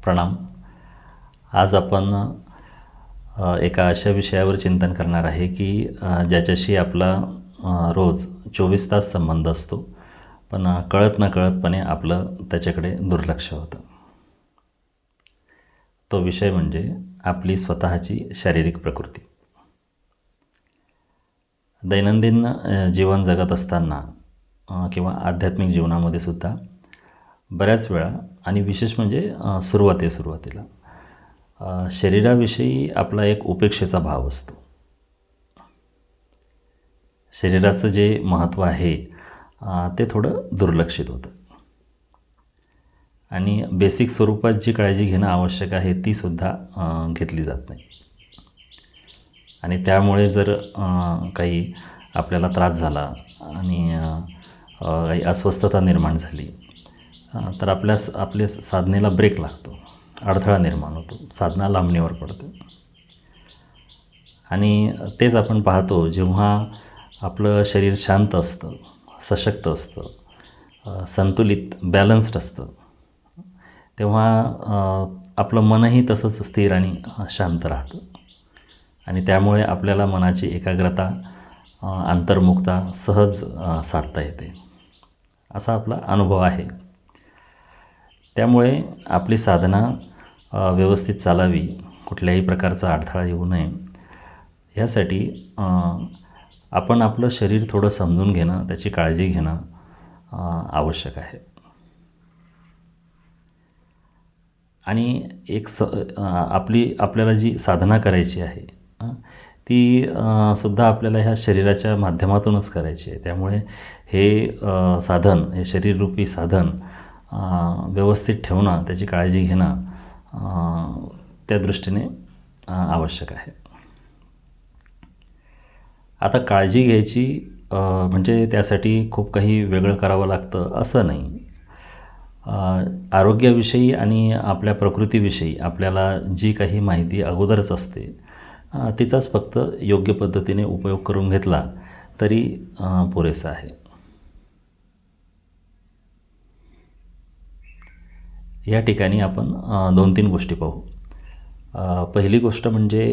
प्रणाम. आज आपण एका अशा विषयावर चिंतन करणार आहे की ज्याच्याशी आपला रोज 24 तास संबंध असतो, पण कळत नकळतपणे आपलं त्याच्याकडे दुर्लक्ष होतं. तो विषय म्हणजे आपली स्वतःची शारीरिक प्रकृती. दैनंदिन जीवन जगत असताना किंवा आध्यात्मिक जीवनामध्ये सुद्धा बऱ्याच वेळा आणि विशेष म्हणजे सुरुवातीला शरीराविषयी आपला एक उपेक्षेचा भाव असतो. शरीराचं जे महत्त्व आहे ते थोडं दुर्लक्षित होतं आणि बेसिक स्वरूपात जी काळजी घेणं आवश्यक आहे तीसुद्धा घेतली जात नाही. आणि त्यामुळे जर काही आपल्याला त्रास झाला आणि काही अस्वस्थता निर्माण झाली तर आपल्या साधनेला ब्रेक लागतो, अडथळा निर्माण होतो, साधना लांबणीवर पडते. आणि तेच आपण पाहतो, जेव्हा आपलं शरीर शांत असतं, सशक्त असतं, संतुलित बॅलन्स्ड असतं, तेव्हा आपलं मनही तसंच स्थिर आणि शांत राहतं. आणि त्यामुळे आपल्याला मनाची एकाग्रता, अंतर्मुखता सहज साधता येते, असा आपला अनुभव आहे. त्यामुळे आपली साधना व्यवस्थित चालावी, कुठल्याही प्रकारचा अडथळा येऊ नये, ह्यासाठी आपण आपलं शरीर थोडं समजून घेणं, त्याची काळजी घेणं आवश्यक आहे. आणि एक आपल्याला जी साधना करायची आहे ती सुद्धा आपल्याला ह्या शरीराच्या माध्यमातूनच करायची आहे. त्यामुळे हे साधन, हे शरीररूपी साधन व्यवस्थित ठेवणं, त्याची काळजी घेणं त्या दृष्टीने आवश्यक आहे. आता काळजी घ्यायची म्हणजे त्यासाठी खूप काही वेगळं करावं लागतं असं नाही. आरोग्याविषयी आणि आपल्या प्रकृतीविषयी आपल्याला जी काही माहिती अगोदरच असते तिचाच फक्त योग्य पद्धतीने उपयोग करून घेतला तरी पुरेसा आहे. या ठिकाणी आपण 2-3 गोष्टी पाहू. पहिली गोष्ट म्हणजे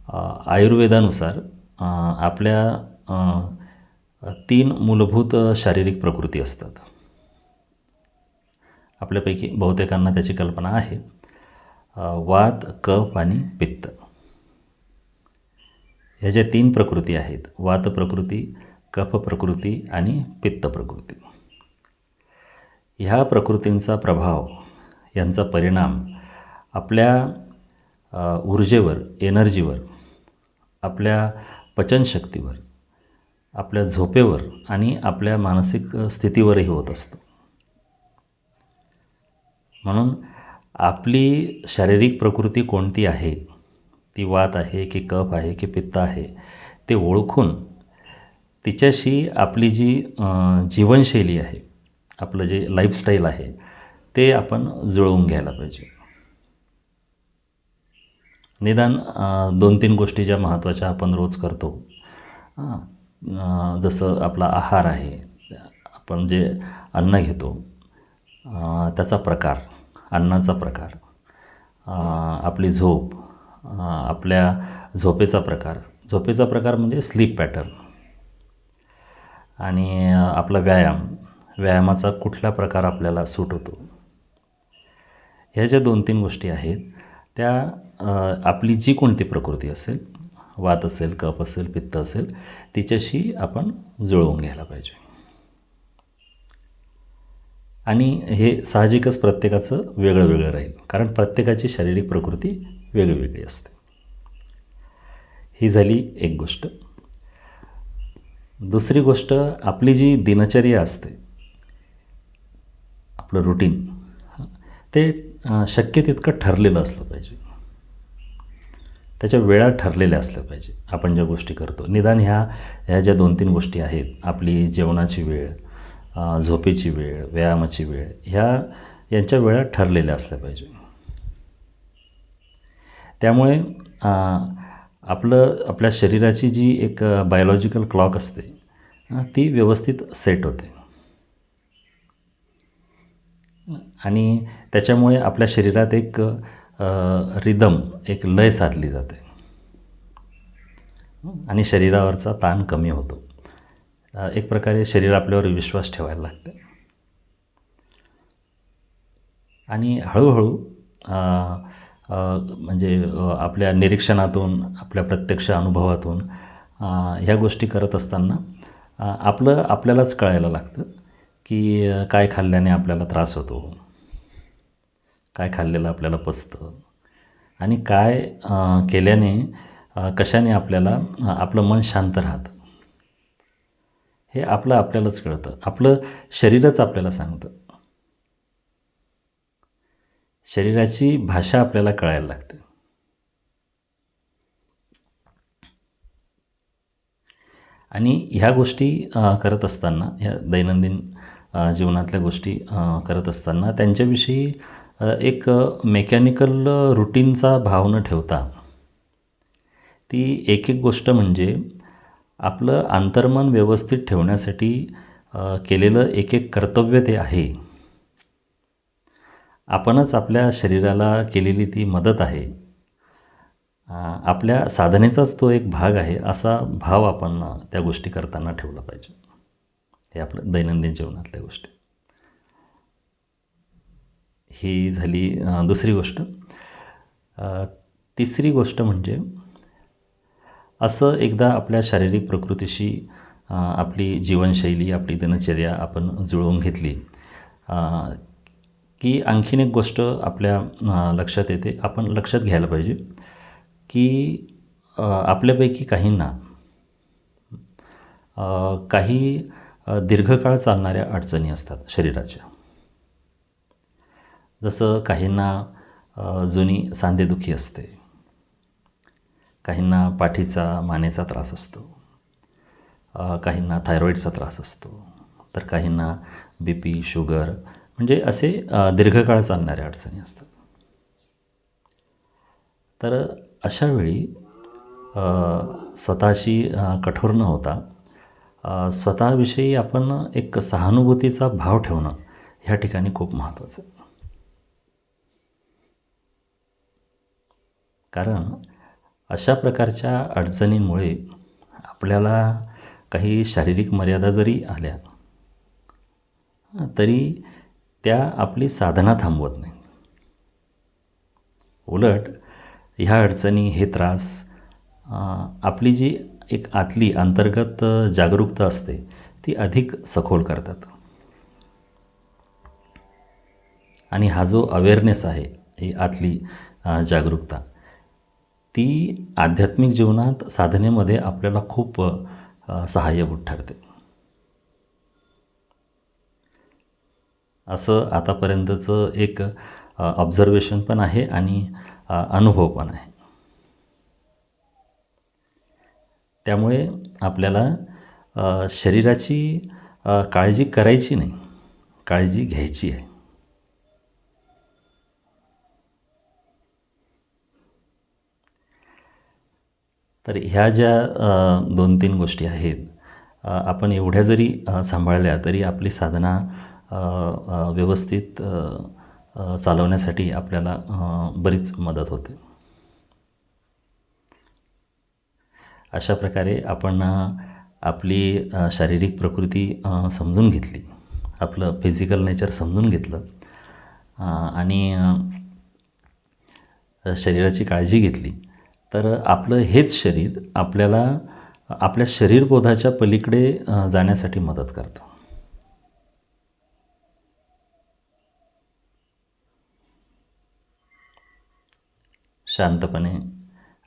आयुर्वेदानुसार आपल्या 3 मूलभूत शारीरिक प्रकृती असतात. आपल्यापैकी बहुतेकांना त्याची कल्पना आहे. वात, कफ आणि पित्त. ह्या ज्या 3 प्रकृती आहेत, वात प्रकृती, कफ प्रकृती आणि पित्त प्रकृती, ह्या प्रकृतींचा प्रभाव, यांचा परिणाम आपल्या ऊर्जेवर, एनर्जीवर, आपल्या पचनशक्तीवर, आपल्या झोपेवर आणि आपल्या मानसिक स्थितीवरही होत असतो. म्हणून आपली शारीरिक प्रकृती कोणती आहे, ती वात आहे की कफ आहे की पित्त आहे, ते ओळखून तिच्याशी आपली जी जीवनशैली आहे, आपलं जे लाईफस्टाईल आहे ते आपण जुळवून घ्यायला पाहिजे. निदान 2-3 गोष्टी ज्या महत्त्वाच्या आपण रोज करतो, जसं आपला आहार आहे, आपण जे अन्न घेतो त्याचा प्रकार, अन्नाचा प्रकार, आपली झोप, आपल्या झोपेचा प्रकार म्हणजे स्लीप पॅटर्न, आणि आपला व्यायामाचा कुठला प्रकार आपल्याला सूट होतो, ह्या ज्या 2-3 गोष्टी आहेत त्या आपली जी कोणती प्रकृती असेल, वात असेल, कफ असेल, पित्त असेल, तिच्याशी आपण जुळवून घ्यायला पाहिजे. आणि हे साहजिकच प्रत्येकाचं वेगळं राहील, कारण प्रत्येकाची शारीरिक प्रकृती वेगळी असते. ही झाली एक गोष्ट. दुसरी गोष्ट, आपली जी दिनचर्या असते, आपलं रुटीन, ते शक्य तितकं ठरलेलं असलं पाहिजे. त्याच्या वेळा ठरलेल्या असल्या पाहिजे. आपण ज्या गोष्टी करतो, निदान ह्या ज्या 2-3 गोष्टी आहेत, आपली जेवणाची वेळ, झोपेची वेळ, व्यायामाची वेळ, यांच्या वेळा ठरलेल्या असल्या पाहिजे. त्यामुळे आपल्या शरीराची जी एक बायोलॉजिकल क्लॉक असते ती व्यवस्थित सेट होते. आणि त्याच्यामुळे आपल्या शरीरात एक रिदम, एक लय साधली जाते आणि शरीरावरचा ताण कमी होतो. एक प्रकारे शरीर आपल्यावर विश्वास ठेवायला लागते आणि हळूहळू अ, अ, म्हणजे आपल्या निरीक्षणातून, आपल्या प्रत्यक्ष अनुभवातून ह्या गोष्टी करत असताना आपलं आपल्यालाच कळायला लागतं की काय खाल्ल्याने आपल्याला त्रास होतो, काय खाल्लेलं आपल्याला पचतं आणि काय केल्याने कशाने आपल्याला आपलं मन शांत राहतं. हे आपलं आपल्यालाच कळतं. आपलं शरीरच आपल्याला सांगतं. शरीराची भाषा आपल्याला कळायला लागते. आणि ह्या गोष्टी करत असताना, ह्या दैनंदिन जीवनातल्या गोष्टी करत असताना त्यांच्याविषयी एक मेकॅनिकल रुटीनचा भाव न ठेवता, ती एक एक गोष्ट म्हणजे आपलं अंतर्मन व्यवस्थित ठेवण्यासाठी केलेलं एक एक कर्तव्य ते आहे. आपणच आपल्या शरीराला केलेली ती मदत आहे. आपल्या साधनेचाच तो एक भाग आहे, असा भाव आपण त्या गोष्टी करताना ठेवला पाहिजे. हे आपलं दैनंदिन जीवनातल्या गोष्टी. ही झाली दुसरी गोष्ट. तिसरी गोष्ट म्हणजे असं एकदा आपल्या शारीरिक प्रकृतीशी आपली जीवनशैली, आपली दिनचर्या आपण जुळवून घेतली की आणखीन एक गोष्ट आपल्या लक्षात येते, आपण लक्षात घ्यायला पाहिजे की आपल्यापैकी काहींना काही दीर्घकाळ चालणाऱ्या अडचणी असतात शरीराच्या. जसं काहींना जुनी सांधेदुखी असते, काहींना पाठीचा, मानेचा त्रास असतो, काहींना थायरॉईडचा त्रास असतो, तर काहींना BP, शुगर, म्हणजे असे दीर्घकाळ चालणाऱ्या अडचणी असतात. तर अशा वेळी स्वतःशी कठोर न होता स्वतःविषयी आपण एक सहानुभूतीचा भाव ठेवणं ह्या ठिकाणी खूप महत्त्वाचं आहे. कारण अशा प्रकारच्या अडचणींमुळे आपल्याला काही शारीरिक मर्यादा जरी आल्या तरी त्या आपली साधना थांबवत नाहीत. उलट ह्या अडचणी, हे त्रास आपली जी एक आतली अंतर्गत जागरूकता असते ती अधिक सखोल करतात. आणि हा जो अवेअरनेस आहे, ही आतली जागरूकता, ती आध्यात्मिक जीवनात साधनेमध्ये आपल्याला खूप सहाय्यभूत ठरते. असं आतापर्यंतचं एक ऑब्झर्वेशन पण आहे आणि अनुभव पण आहे. त्यामुळे आपल्याला शरीराची काळजी करायची नाही, काळजी घ्यायची आहे. तर ह्या ज्या 2-3 गोष्टी आहेत, आपण एवढ्या जरी सांभाळल्या तरी आपली साधना व्यवस्थित चालवण्यासाठी आपल्याला बरीच मदत होते. अशा प्रकारे आपण आपली शारीरिक प्रकृती समजून घेतली, आपलं फिजिकल नेचर समजून घेतलं आणि शरीराची काळजी घेतली, तर आपलं हेच शरीर आपल्याला आपल्या शरीरबोधाच्या पलीकडे जाण्यासाठी मदत करतं. शांतपणे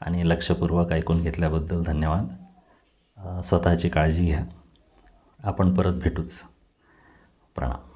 आणि लक्षपूर्वक ऐकून घेतल्याबद्दल धन्यवाद. स्वतःची काळजी घ्या. आपण परत भेटूच. प्रणाम.